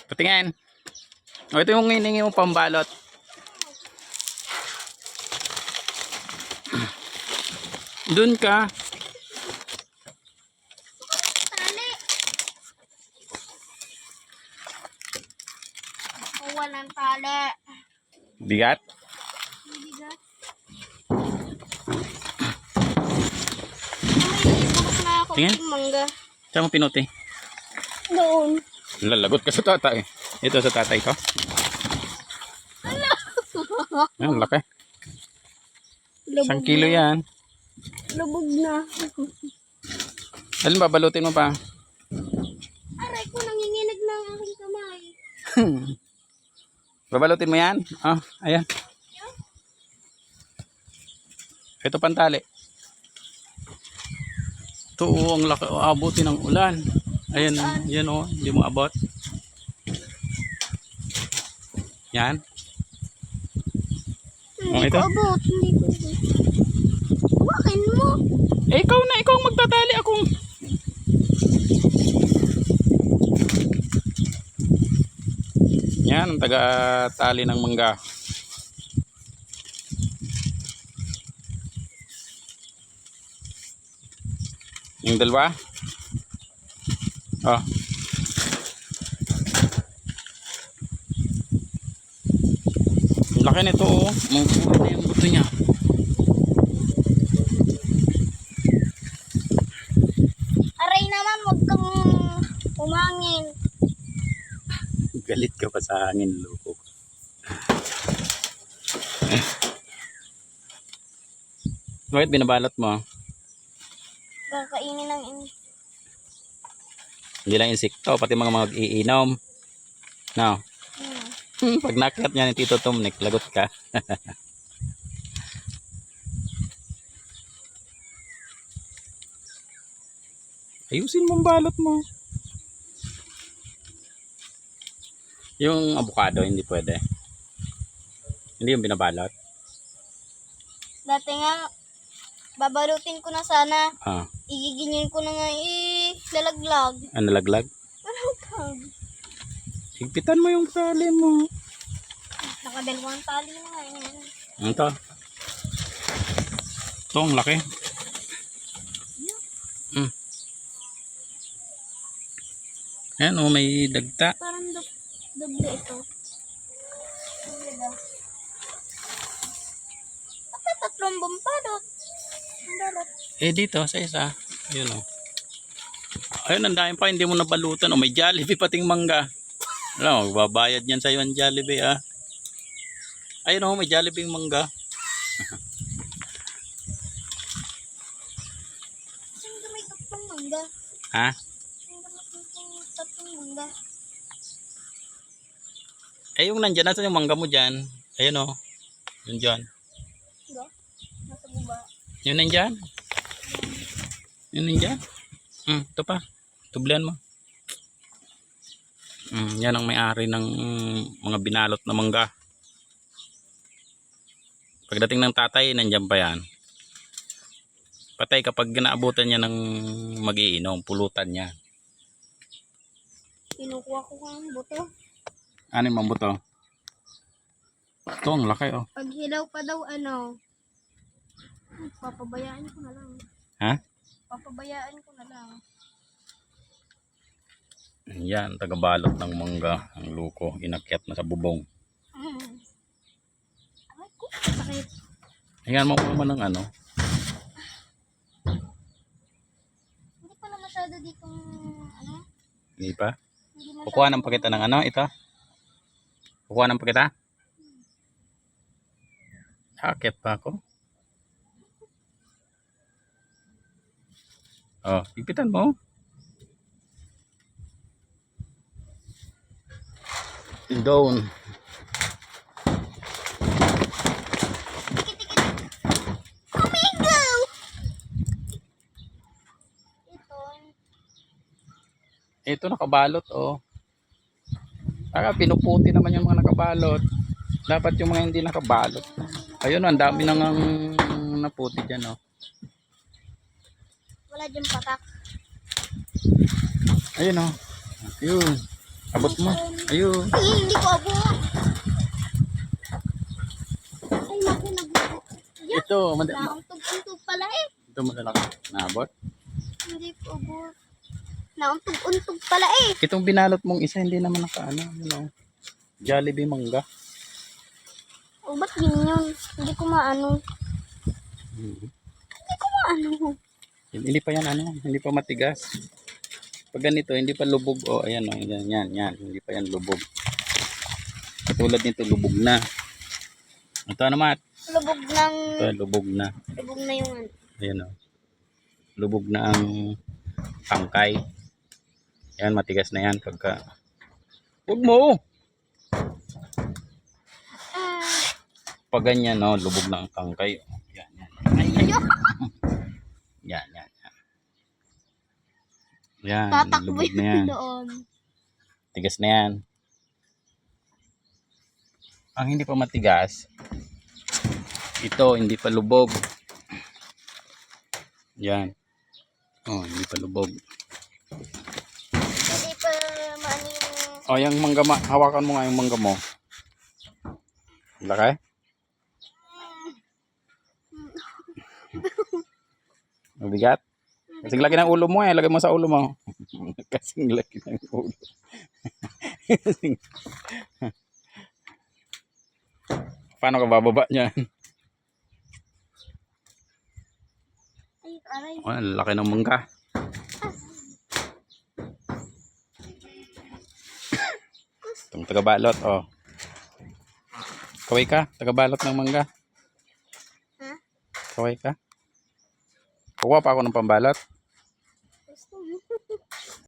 Patingin. O, ito yung hiningi mo pambalot. Doon ka. Tali. Oh, walang tali. Bigat. Bibigat. May bulok na ako Tingin. ng mangga. Saan mo pinuti? Doon. Lalagot ka sa tatay. Ito sa tatay ko. Yan, laki. Isang kilo yan. Lubog na. Alin ba, balutin mo pa? Aray ko, nanginginig na ang aking kamay. Babalutin mo yan? Ah, ayan. Ito pantali. Ito, ang laki. Abutin ng ulan. Ayan, yan o. Hindi mo abot. Yan. Hindi ito? ko abot. Hindi ko abot. Huwakin mo. Eh, ikaw na. Ikaw ang magtatali. Akong. Yan, ang taga-tali ng mangga. Yung dalawa. Oh. Ang laki nito, oh. Mangkuha na yung buto niya. Aray naman, huwag kang umangin. Galit ka pa sa hangin, loko. Bakit binabalot mo? Kakainin ng ini. Hindi lang insekto, pati mga mag-iinom. No. Pag nakyat niya ni Tito Tumnik, lagot ka. Ayusin mo ang balot mo. Yung avocado, hindi pwede. Hindi yung binabalot. Dati nga, babalutin ko na sana. Ah, Igiginyin ko na nga lalaglag. ano laglag? Lalaglag. Higpitan mo yung tali mo. Nakadalawang tali na nga yan. Ano to? Ito, ang laki. Ayan o, may dagta. Parang doble ito. Doble ba? Bakit tatlong bumpadot? Ang balot. Eh dito, sa isa. Yun o. Ayun, ang dami pa, hindi mo nabalutan. O, may Jollibee pating mangga. Alam, magbabayad yan sa'yo ang Jollibee, ah. Ayun o, may Jollibee mangga. Saan ka may tatlong mangga? Ha? Saan ka may tatlong mangga? Eh, yung nandyan, nasan yung mangga mo dyan? Ayun o. Yun dyan. Diba? Nasa baba. Yun nandyan. Yun nandyan. Ito pa. Tublian mo. Yan ang may-ari ng mga binalot na mangga. Pagdating ng tatay, nandyan pa yan. Patay kapag ginaabutan niya ng mag-iinom, pulutan niya. Kinukuha ko ang buto. Ano yung mambuto? Ito, ang laki oh. Pag hilaw pa daw papabayaan ko na lang. Ha? Papabayaan ko na lang. Yan, tagabalot ng mangga. Ang luko, inakyat na sa bubong. Ay ko, sakit. Ayan mo naman ng ano. Hindi pala masyado ditong Hindi pa? hindi masyado. Kukuha ng pakita ng ano, ito. Kukuha ng pakita. Akyat pa ako. Oh, ipitan mo. Down. Amigo! Ito nakabalot oh. Saka pinuputi naman yung mga nakabalot. Dapat yung mga hindi nakabalot. Ayun, ang dami nang naputi dyan oh. Wala dyan patak. Ayun oh. Yun. Abot mo. Ayun. Ay, hindi ko abot. Ay, naku, nabubo. Yan. Ito, Nauntog-untog pala eh. ito malalaki. Naabot. Hindi ko abot. Nauntog-untog pala eh. Itong binalot mong isa, hindi naman nakaano. Jollibee mangga. O, ba't yun? Hindi ko maano. Hindi ko maano. Hindi pa yan hindi pa matigas. Pag ganito, hindi pa lubog. O, ayan o, yan. Hindi pa yan lubog. Katulad nito, lubog na. Ito naman. Lubog ng... Ito, lubog na. Lubog na yung ano. Ayan o. Lubog na ang tangkay. Yan, matigas na yan pagka... Huwag mo! Pag ganyan, no, lubog na ang tangkay. Yan. Yan. Yan, Tatakbo lubog na yan. yun doon. Tigas na yan. Ang hindi pa matigas, ito, hindi pa lubog. Yan. Oh, hindi pa lubog. Hindi pa maano yung... O, yung mangga, hawakan mo nga yung mangga mo. Laki? Mabigat? Kasing laki ng ulo mo eh. Lagay mo sa ulo mo. Kasing laki ng ulo. Paano ka bababa niyan? Ay, aray. Oh, ang laki ng mangga. Itong tagabalot, oh. Kaway ka, tagabalot ng mangga. Ha? Kaway ka. Kuha pa ako ng pambalot.